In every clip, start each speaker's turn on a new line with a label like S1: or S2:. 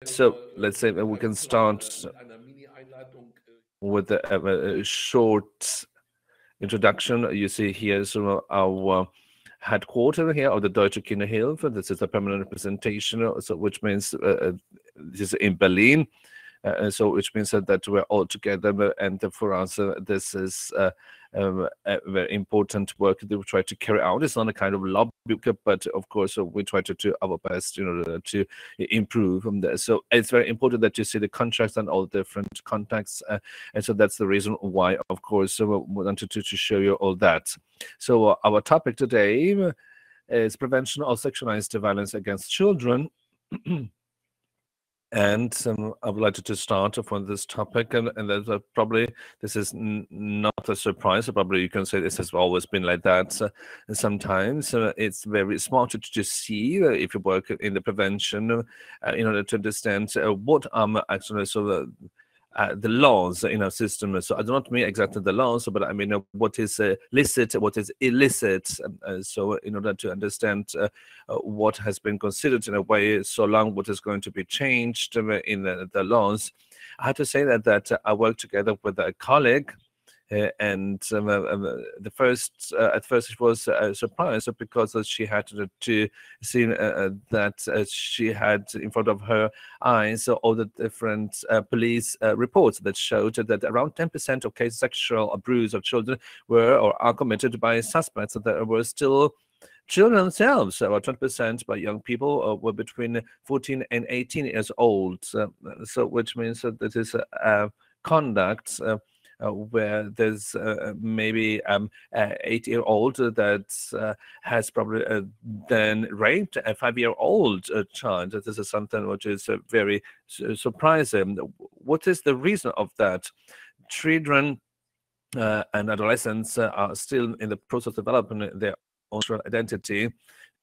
S1: So let's say that we can start with a short introduction. You see here so our headquarters here of the Deutsche Kinderhilfe. This is a permanent representation, so which means this is in Berlin. So which means that we're all together, and for us this is a very important work that we try to carry out. It's not a kind of lobby, but of course we try to do our best in order to improve from there. So it's very important that you see the contracts and all different contacts, and so that's the reason why, of course, we wanted to show you all that. So our topic today is prevention of sexualized violence against children. And I would like to start from this topic, and there's probably this is not a surprise. Probably you can say this has always been like that. Sometimes it's very smart to see if you work in the prevention in order to understand what actually the laws in our system. So I do not mean exactly the laws, but I mean what is licit, what is illicit. So in order to understand what has been considered in a way so long, what is going to be changed in the laws, I have to say that I work together with a colleague. And at first it was a surprise because she had to see that she had in front of her eyes all the different police reports that showed that around 10% of cases of sexual abuse of children were or are committed by suspects that were still children themselves. About 20% by young people were between 14 and 18 years old. So which means that this is conduct where there's maybe 8-year-old that has probably then raped a 5-year-old child. This is something which is very surprising. What is the reason of that? Children and adolescents are still in the process of developing their own identity.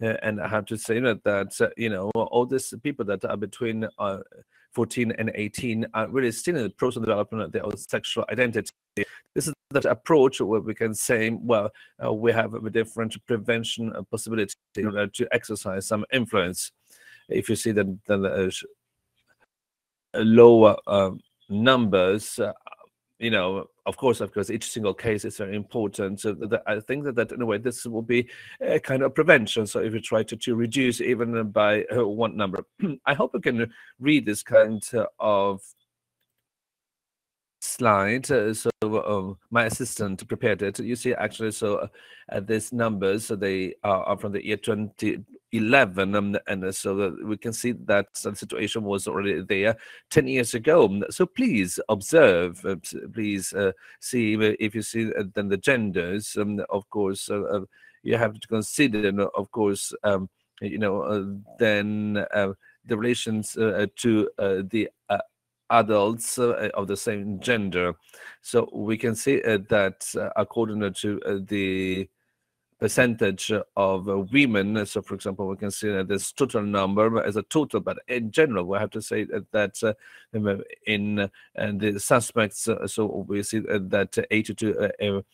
S1: And I have to say that all these people that are between 14 and 18 are really still in the process of developing their own sexual identity. This is that approach where we can say, well, we have a different prevention possibility in order to exercise some influence. If you see the lower numbers, of course, each single case is very important. So I think that in a way, this will be a kind of prevention. So if you try to reduce even by one number, I hope you can read this kind of slide. So my assistant prepared it. You see, actually, so these numbers, so they are from the year 2011, and so we can see that the situation was already there 10 years ago. So please observe, please see if you see then the genders. Of course, you have to consider, of course, then the relations to the adults of the same gender. So we can see that according to the percentage of women, so for example, we can see that this total number as a total, but in general, we have to say that in the suspects, so we see that 80 to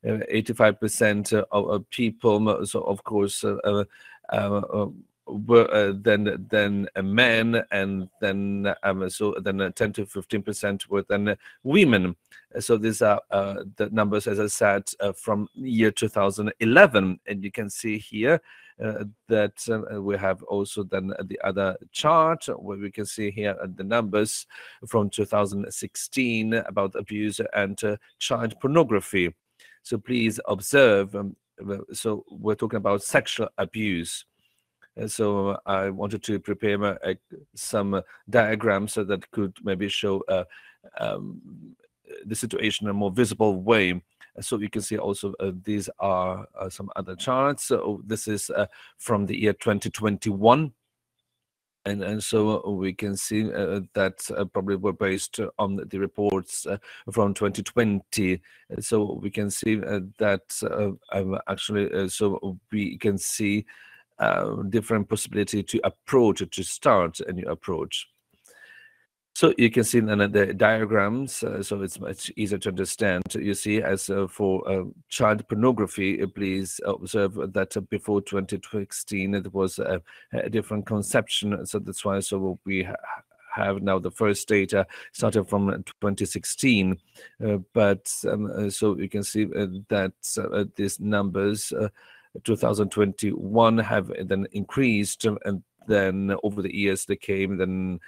S1: 85% of people, so of course, were then a man, and then so then 10 to 15% were then women. So these are the numbers, as I said, from year 2011, and you can see here that we have also then the other chart where we can see here the numbers from 2016 about abuse and child pornography. So please observe. So we're talking about sexual abuse. So I wanted to prepare some diagrams so that could maybe show the situation in a more visible way. So you can see also these are some other charts. So this is from the year 2021. And so we can see that probably were based on the reports from 2020. So we can see that actually, so we can see different possibility to approach, to start a new approach. So you can see then the diagrams, so it's much easier to understand. You see, as for child pornography, please observe that before 2016 it was a different conception. So that's why we have now the first data started from 2016, but so you can see that these numbers 2021 have then increased, and then over the years they came then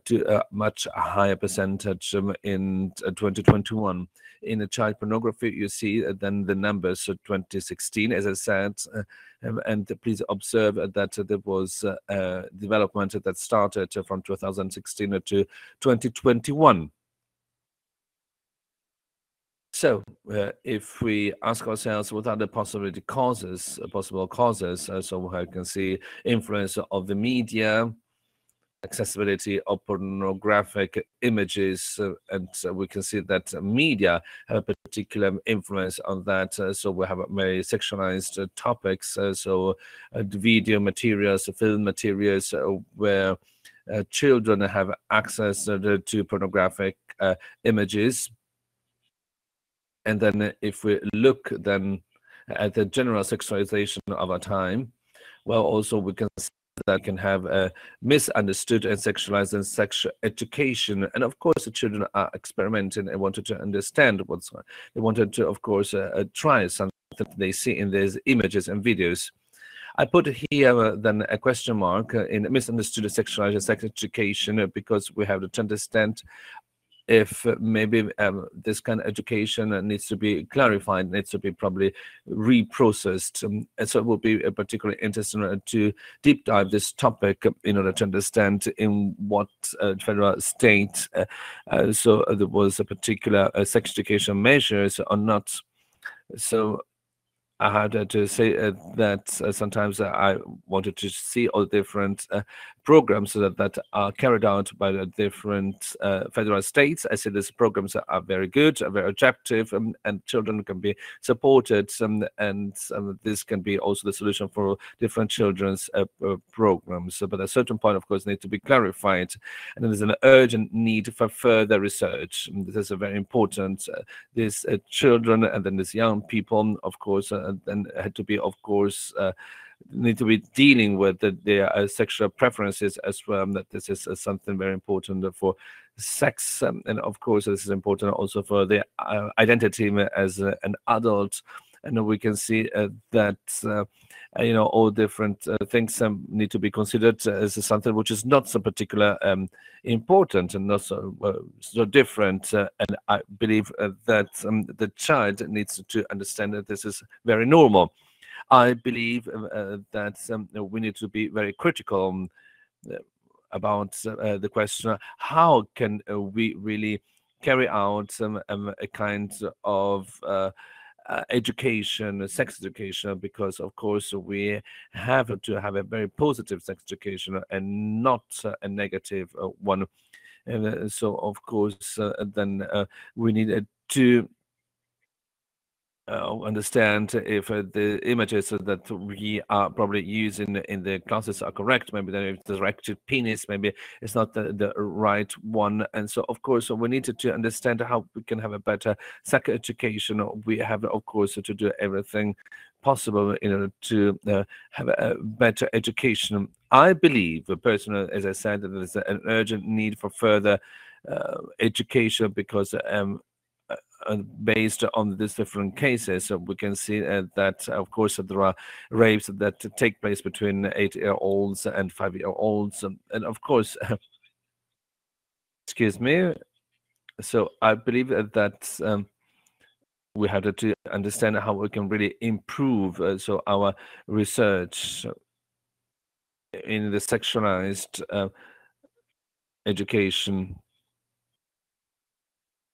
S1: to a much higher percentage in 2021. In the child pornography, you see then the numbers 2016, as I said, and please observe that there was development that started from 2016 to 2021. So, if we ask ourselves what are the possible causes, so we can see influence of the media, accessibility of pornographic images, and we can see that media have a particular influence on that. So we have very sexualized topics, so video materials, film materials, where children have access to pornographic images. And then if we look then at the general sexualization of our time, well, also we can see that can have a misunderstood and sexualized and sexual education. And of course, the children are experimenting and wanted to understand what's going on. They wanted to, of course, try something that they see in these images and videos. I put here then a question mark in misunderstood and sexualized and sex education, because we have to understand if maybe this kind of education needs to be clarified, needs to be probably reprocessed. And so it will be particularly interesting to deep dive this topic in order to understand in what federal state so there was a particular sex education measures or not. So I had to say that sometimes I wanted to see all different programs that are carried out by the different federal states. I see these programs are very good, are very objective, and children can be supported, and this can be also the solution for different children's programs. But at a certain point, of course, need to be clarified, and there's an urgent need for further research. This is very important. These children and then these young people, of course, then had to be, of course, need to be dealing with their sexual preferences as well. That this is something very important for sex, and of course, this is important also for their identity as an adult. And we can see that all different things need to be considered as something which is not so particular important and not so different. And I believe that the child needs to understand that this is very normal. I believe that we need to be very critical about the question: how can we really carry out a kind of education, sex education, because of course we have to have a very positive sex education and not a negative one. And so of course then we need to understand if the images that we are probably using in the classes are correct. Maybe then if the erected penis, maybe it's not the right one. And so of course we need to understand how we can have a better sex education. We have of course to do everything possible in order to have a better education. I believe personally, as I said, that there's an urgent need for further education, because based on these different cases, we can see that, of course, there are rapes that take place between 8-year-olds and 5-year-olds, and of course, excuse me. So I believe that we have to understand how we can really improve so our research in the sexualized education.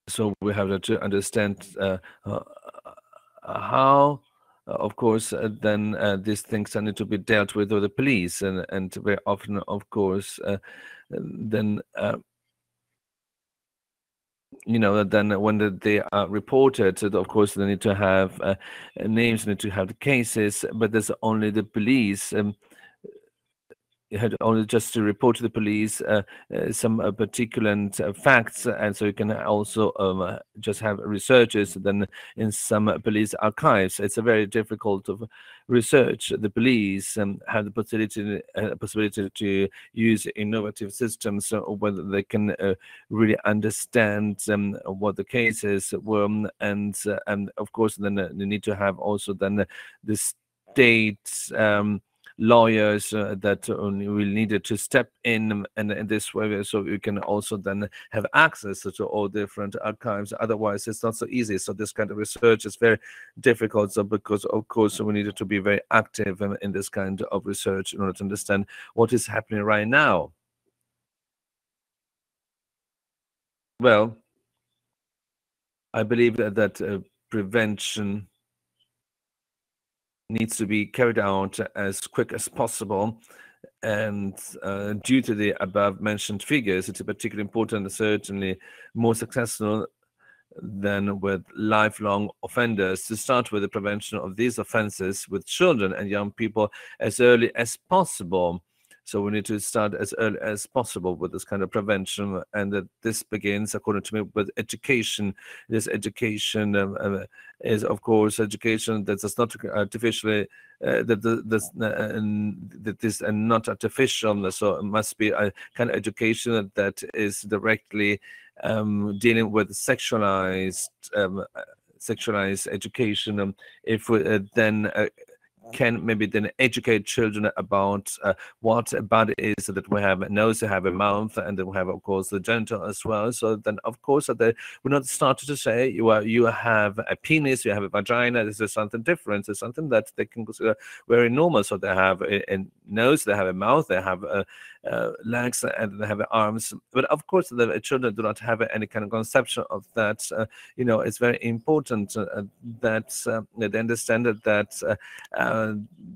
S1: So we have to understand how, of course, then these things need to be dealt with the police, and very often, of course, then then when they are reported, of course, they need to have names, need to have the cases, but there's only the police you had only just to report to the police some particular facts, and so you can also just have researchers then in some police archives. It's a very difficult of research. The police have the possibility to use innovative systems, whether they can really understand what the cases were, and of course then they need to have also then the state lawyers that will need to step in and in this way, so you can also then have access to all different archives. Otherwise it's not so easy. So this kind of research is very difficult, so because of course we needed to be very active in this kind of research in order to understand what is happening right now. Well, I believe that prevention needs to be carried out as quick as possible. And due to the above mentioned figures, it's particularly important, certainly more successful than with lifelong offenders, to start with the prevention of these offenses with children and young people as early as possible. So we need to start as early as possible with this kind of prevention, and that this begins, according to me, with education. This education is, of course, education that does not artificially that is not artificial. So it must be a kind of education that is directly dealing with sexualized education. If we then can maybe then educate children about what a body is, so that we have a nose, we have a mouth, and then we have, of course, the genital as well. So then, of course, they will not start to say you have a penis, you have a vagina. This is something different. It's something that they can consider very normal. So they have a nose, they have a mouth, they have legs, and they have arms. But of course, the children do not have any kind of conception of that. It's very important that they understand that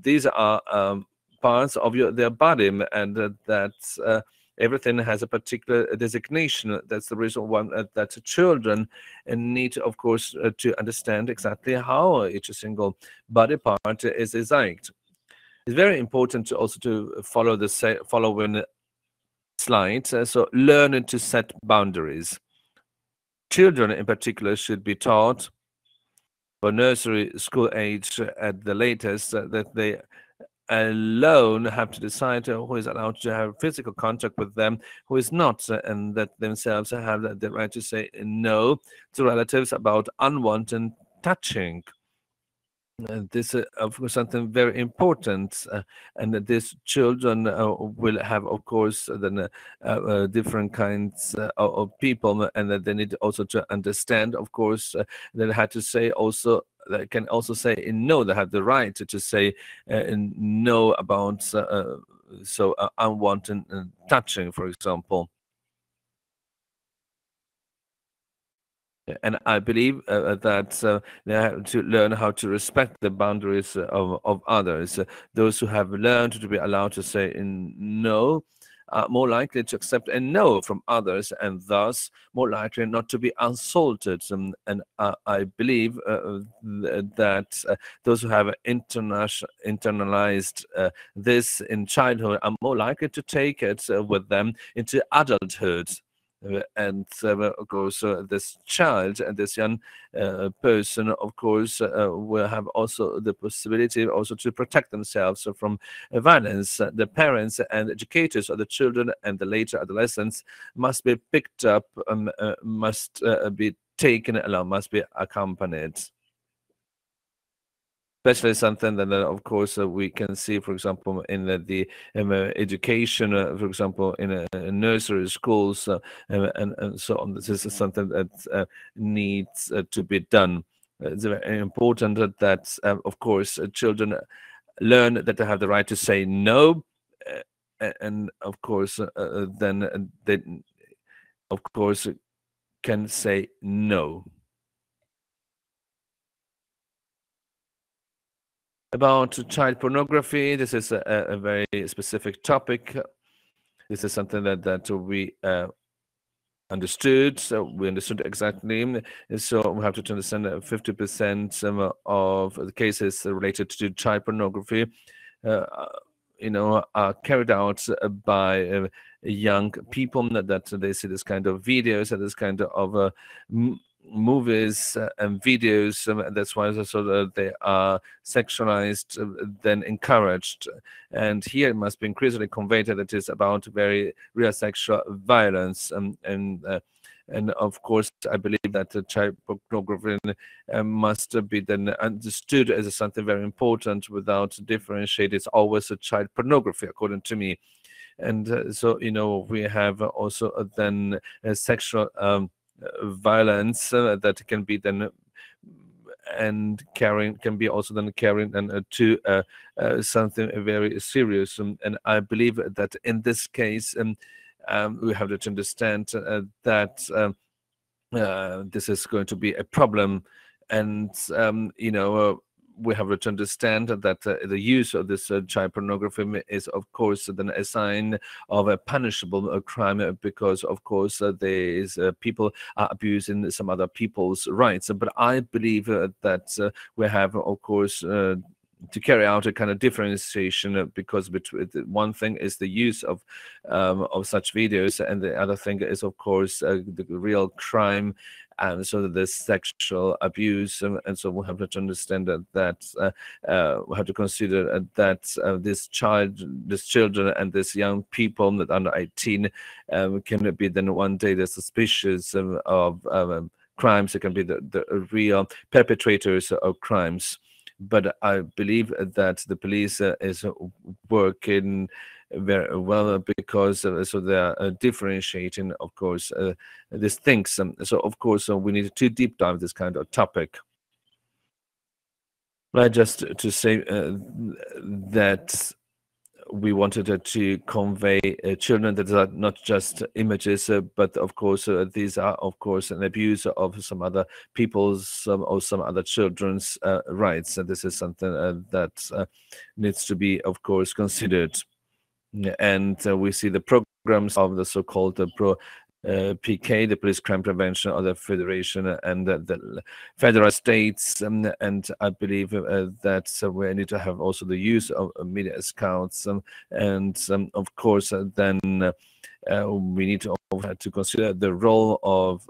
S1: these are parts of their body, and that everything has a particular designation. That's the reason why that children need, of course, to understand exactly how each single body part is designed. It's very important to also to follow the following slide. So learning to set boundaries. Children in particular should be taught for nursery school age at the latest that they alone have to decide who is allowed to have physical contact with them, who is not, and that themselves have the right to say no to relatives about unwanted touching. This is, of course, something very important, and that these children will have, of course, then different kinds of people, and that they need also to understand, of course, that they had to say also. They can also say no. They have the right to say no about unwanted touching, for example. And I believe that they have to learn how to respect the boundaries of others. Those who have learned to be allowed to say no are more likely to accept a no from others, and thus more likely not to be assaulted. And I believe that those who have internalized this in childhood are more likely to take it with them into adulthood. And of course, this child and this young person, of course, will have also the possibility also to protect themselves from violence. The parents and educators of the children and the later adolescents must be picked up, must be taken along, must be accompanied. Especially something that, of course, we can see, for example, in the education, for example, in nursery schools, and so on. This is something that needs to be done. It's very important that, of course, children learn that they have the right to say no, and of course, then they, of course, can say no. About child pornography, this is a very specific topic. This is something that we understood. So we understood exactly. So we have to understand that 50% of the cases related to child pornography are carried out by young people, that they see this kind of videos and this kind of movies and videos. That's why they are sexualized, then encouraged. And here it must be increasingly conveyed that it is about very real sexual violence. And of course, I believe that child pornography must be then understood as something very important without differentiating. It's always a child pornography, according to me. And so, we have also then sexual violence that can be then and carrying can be also then carrying and to something very serious. And I believe that in this case, we have to understand that this is going to be a problem, and we have to understand that the use of this child pornography is, of course, then a sign of a punishable crime, because, of course, there is people are abusing some other people's rights. But I believe that we have, of course, to carry out a kind of differentiation, because between one thing is the use of such videos, and the other thing is, of course, the real crime, and so the sexual abuse. And so we have to understand that we have to consider that these children and these young people that under 18 can be then one day the suspicious of crimes. It can be the real perpetrators of crimes. But I believe that the police is working very well, because so they are differentiating, of course, these things. So of course we need to deep dive this kind of topic. But just to say that we wanted to convey children that are not just images, but of course these are, of course, an abuse of some other people's or some other children's rights. And this is something that needs to be, of course, considered. And we see the programs of the so-called PK, the Police Crime Prevention of the Federation and the federal states, and I believe that we need to have also the use of media scouts, and of course then we need to consider the role of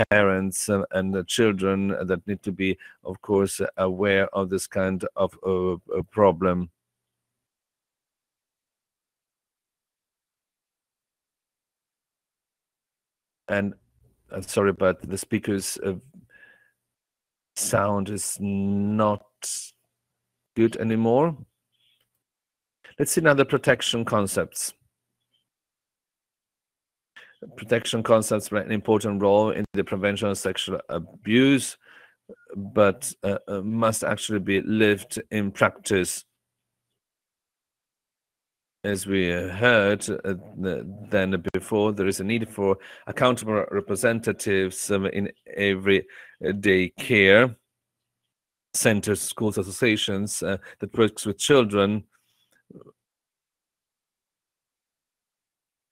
S1: parents and the children that need to be, of course, aware of this kind of problem. And sorry, but the speaker's sound is not good anymore. Let's see now the protection concepts. Protection concepts play an important role in the prevention of sexual abuse, but must actually be lived in practice. As we heard then before, there is a need for accountable representatives in everyday care centers, schools, associations that works with children.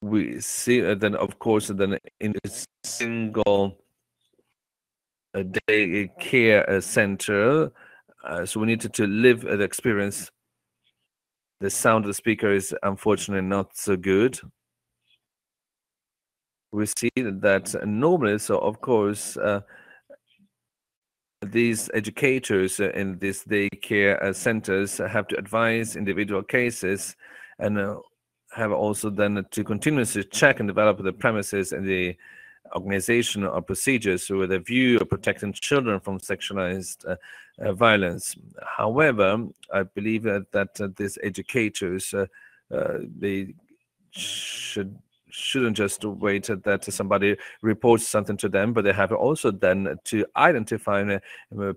S1: We see then, of course, then in a single day care center, so we need to live the experience. The sound of the speaker is unfortunately not so good. We see that normally, so of course, these educators in these daycare centers have to advise individual cases, and have also then to continuously check and develop the premises and the organization or procedures with a view of protecting children from sexualized violence. However, I believe that these educators they shouldn't just wait that somebody reports something to them, but they have also then to identify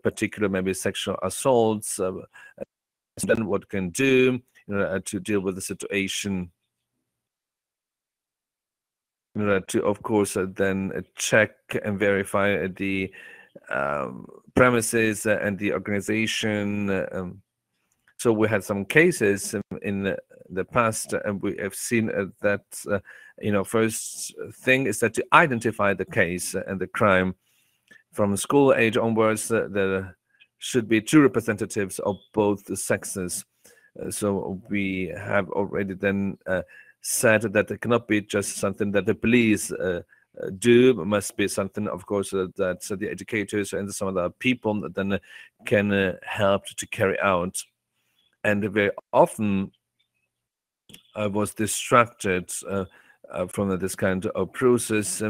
S1: particular maybe sexual assaults, then what can do to deal with the situation. To, of course, then check and verify the premises and the organization. So we had some cases in the past, and we have seen that, first thing is that to identify the case and the crime. From school age onwards, there should be two representatives of both sexes. So we have already then said that it cannot be just something that the police do. It must be something, of course, that the educators and some other people then can help to carry out. And very often I was distracted from this kind of process.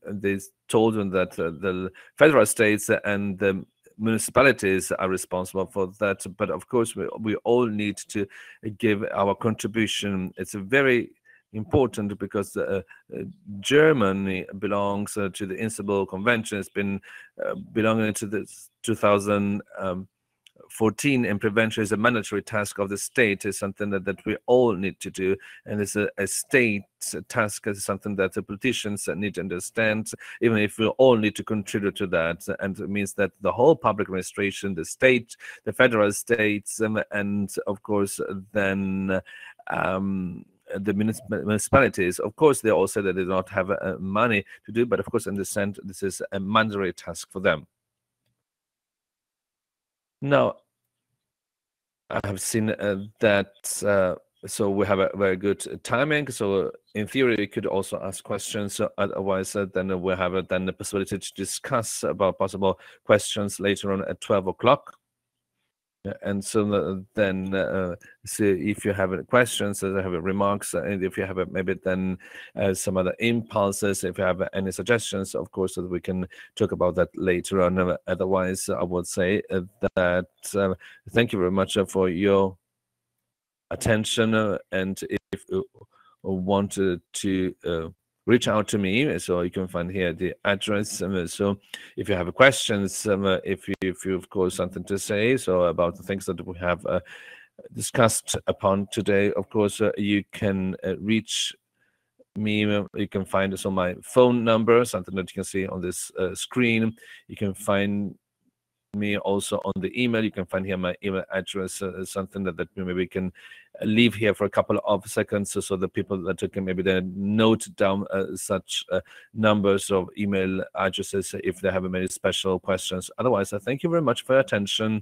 S1: They told them that the federal states and the municipalities are responsible for that. But of course, we all need to give our contribution. It's very important because Germany belongs to the Istanbul Convention. It's been belonging to the 2014, and prevention is a mandatory task of the state. Is something that we all need to do, and it's a state task. Is something that the politicians need to understand, even if we all need to contribute to that. And it means that the whole public administration, the state, the federal states, and of course then the municipalities, of course, they all say that they do not have money to do, but of course, understand this is a mandatory task for them. Now, I have seen that, so we have a very good timing. So in theory, we could also ask questions. So otherwise, then we have then the possibility to discuss about possible questions later on at 12 o'clock. And so then, so if you have any questions, have remarks, and if you have maybe then some other impulses, if you have any suggestions, of course, that we can talk about that later on. Otherwise, I would say that thank you very much for your attention. And if you wanted to reach out to me, so you can find here the address. So if you have questions, if you of course something to say, so about the things that we have discussed upon today, of course you can reach me. You can find us on my phone number, something that you can see on this screen. You can find me also on the email. You can find here my email address, something that maybe we can leave here for a couple of seconds, so the people that can maybe then note down such numbers of email addresses if they have many special questions. Otherwise, I thank you very much for your attention.